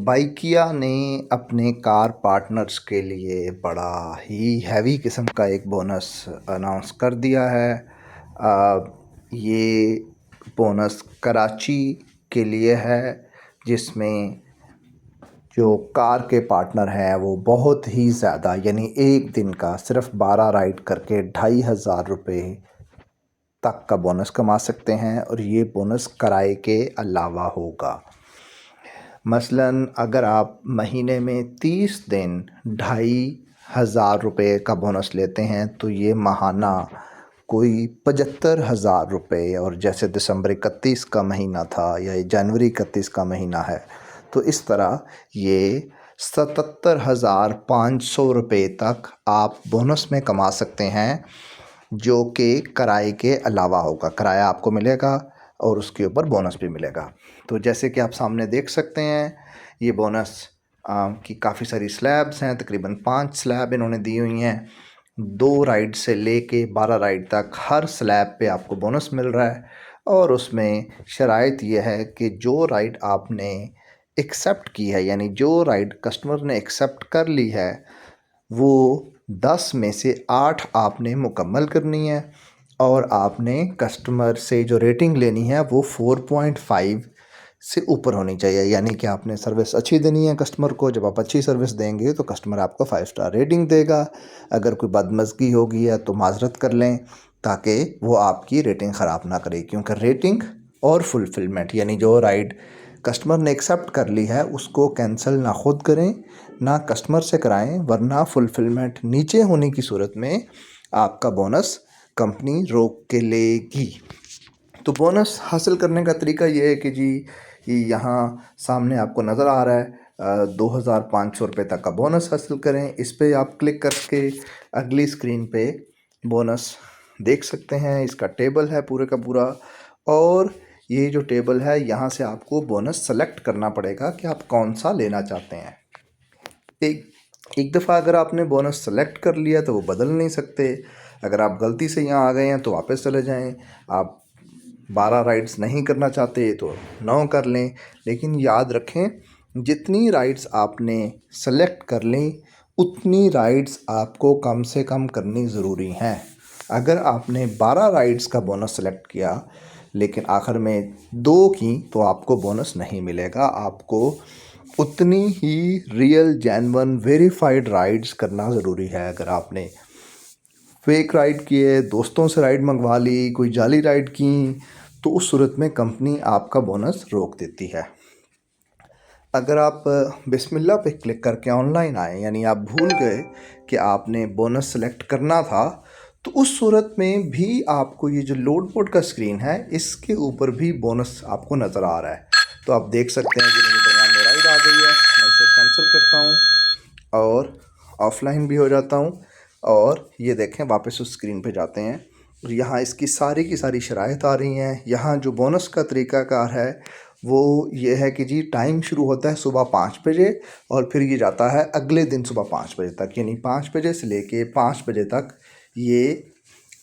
बाइकिया ने अपने car partners के लिए बड़ा ही हैवी किस्म का एक बोनस अनाउंस कर दिया है। ये बोनस कराची के लिए है, जिसमें जो कार के पार्टनर हैं वो बहुत ही ज़्यादा यानी एक दिन का सिर्फ 12 राइड करके 2500 रुपये तक का बोनस कमा सकते हैं, और ये बोनस किराए के अलावा होगा। मसलन अगर आप महीने में 30 दिन 2500 रुपये का बोनस लेते हैं तो ये माहाना कोई 75,000 रुपये, और जैसे दिसंबर 31 का महीना था या ये जनवरी 31 का महीना है, तो इस तरह ये 77,500 रुपये तक आप बोनस में कमा सकते हैं, जो कि किराए के अलावा होगा। किराया आपको मिलेगा और उसके ऊपर बोनस भी मिलेगा। तो जैसे कि आप सामने देख सकते हैं, ये बोनस की काफ़ी सारी स्लैब्स हैं, तकरीबन 5 स्लैब इन्होंने दी हुई हैं। 2 राइड से लेके 12 राइड तक हर स्लैब पे आपको बोनस मिल रहा है, और उसमें शराइत ये है कि जो राइड आपने एक्सेप्ट की है, यानी जो राइड कस्टमर ने एक्सेप्ट कर ली है, वो 10 में से 8 आपने मुकम्मल करनी है, और आपने कस्टमर से जो रेटिंग लेनी है वो 4.5 से ऊपर होनी चाहिए। यानी कि आपने सर्विस अच्छी देनी है कस्टमर को। जब आप अच्छी सर्विस देंगे तो कस्टमर आपको 5 स्टार रेटिंग देगा। अगर कोई बदमज़गी होगी है तो माजरत कर लें, ताकि वो आपकी रेटिंग ख़राब ना करे, क्योंकि रेटिंग और फुलफिलमेंट यानी जो राइड कस्टमर ने एक्सेप्ट कर ली है उसको कैंसिल ना खुद करें ना कस्टमर से कराएं, वरना फुलफिलमेंट नीचे होने की सूरत में आपका बोनस कंपनी रोक के लेगी। तो बोनस हासिल करने का तरीका ये है कि जी, ये यहाँ सामने आपको नज़र आ रहा है 2,500 रुपये तक का बोनस हासिल करें। इस पर आप क्लिक करके अगली स्क्रीन पे बोनस देख सकते हैं। इसका टेबल है पूरे का पूरा, और ये जो टेबल है यहाँ से आपको बोनस सेलेक्ट करना पड़ेगा कि आप कौन सा लेना चाहते हैं। एक दफ़ा अगर आपने बोनस सेलेक्ट कर लिया तो वो बदल नहीं सकते। अगर आप गलती से यहाँ आ गए हैं तो वापस चले जाएं। आप 12 राइड्स नहीं करना चाहते तो 9 कर लें, लेकिन याद रखें, जितनी राइड्स आपने सेलेक्ट कर ली उतनी राइड्स आपको कम से कम करनी ज़रूरी हैं। अगर आपने 12 राइड्स का बोनस सेलेक्ट किया लेकिन आखिर में 2 की, तो आपको बोनस नहीं मिलेगा। आपको उतनी ही रियल जेन्युइन वेरीफाइड राइड्स करना ज़रूरी है। अगर आपने फेक राइड किए, दोस्तों से राइड मंगवा ली, कोई जाली राइड की, तो उस सूरत में कंपनी आपका बोनस रोक देती है। अगर आप बिस्मिल्लाह पे क्लिक करके ऑनलाइन आए, यानी आप भूल गए कि आपने बोनस सेलेक्ट करना था, तो उस सूरत में भी आपको ये जो लोड बोर्ड का स्क्रीन है, इसके ऊपर भी बोनस आपको नज़र आ रहा है। तो आप देख सकते हैं कि मेरे दरमियान में राइड आ गई है। मैं इसे कैंसिल करता हूँ और ऑफलाइन भी हो जाता हूँ, और ये देखें वापस उस स्क्रीन पे जाते हैं, और यहाँ इसकी सारी की सारी शराइत आ रही हैं। यहाँ जो बोनस का तरीक़ाकार है वो ये है कि जी, टाइम शुरू होता है सुबह 5 बजे और फिर ये जाता है अगले दिन सुबह 5 बजे तक, यानी 5 बजे से लेके 5 बजे तक ये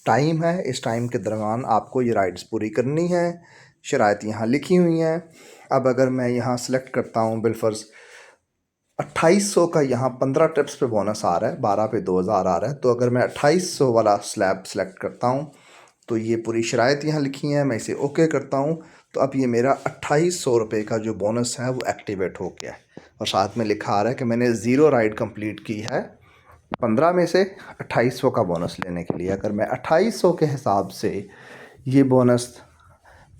टाइम है। इस टाइम के दरमियान आपको ये राइड्स पूरी करनी है। शराइत यहाँ लिखी हुई हैं। अब अगर मैं यहाँ सेलेक्ट करता हूँ, बिलफर्ज 2800 का यहाँ 15 ट्रिप्स पे बोनस आ रहा है, 12 पे 2000 आ रहा है, तो अगर मैं 2800 वाला स्लैब सेलेक्ट करता हूँ तो ये पूरी शराइत यहाँ लिखी हैं। मैं इसे ओके करता हूँ, तो अब ये मेरा 2800 रुपये का जो बोनस है वो एक्टिवेट हो गया है, और साथ में लिखा आ रहा है कि मैंने 0 राइड कंप्लीट की है 15 में से 2800 का बोनस लेने के लिए। अगर मैं 2800 के हिसाब से ये बोनस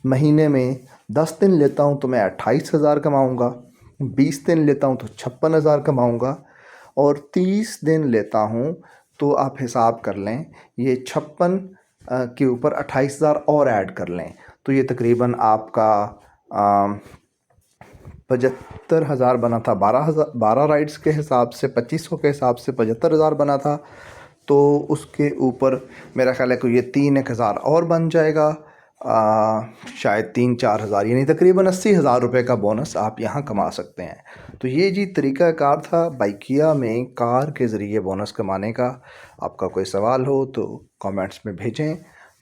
महीने में 10 दिन लेता हूँ तो मैं 28,000 कमाऊँगा, 20 दिन लेता हूँ तो 56,000 कमाऊँगा, और 30 दिन लेता हूँ तो आप हिसाब कर लें, ये 56 के ऊपर 28,000 और ऐड कर लें, तो ये तकरीबन आपका 75,000 बना था। 12 राइड्स के हिसाब से 2500 के हिसाब से 75,000 बना था। तो उसके ऊपर मेरा ख्याल है कि ये 3-1,000 और बन जाएगा, शायद 3-4 हज़ार, यानी तकरीबन 80,000 रुपये का बोनस आप यहाँ कमा सकते हैं। तो ये जी तरीक़ाकार था बाइकिया में कार के ज़रिए बोनस कमाने का। आपका कोई सवाल हो तो कमेंट्स में भेजें,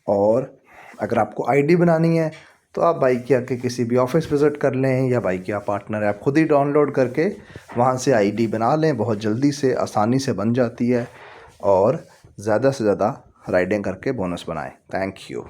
और अगर आपको आईडी बनानी है तो आप बाइकिया के किसी भी ऑफिस विज़िट कर लें या बाइकिया पार्टनर ऐप खुद ही डाउनलोड करके वहाँ से आईडी बना लें। बहुत जल्दी से आसानी से बन जाती है और ज़्यादा से ज़्यादा राइडिंग करके बोनस बनाएं। Thank you.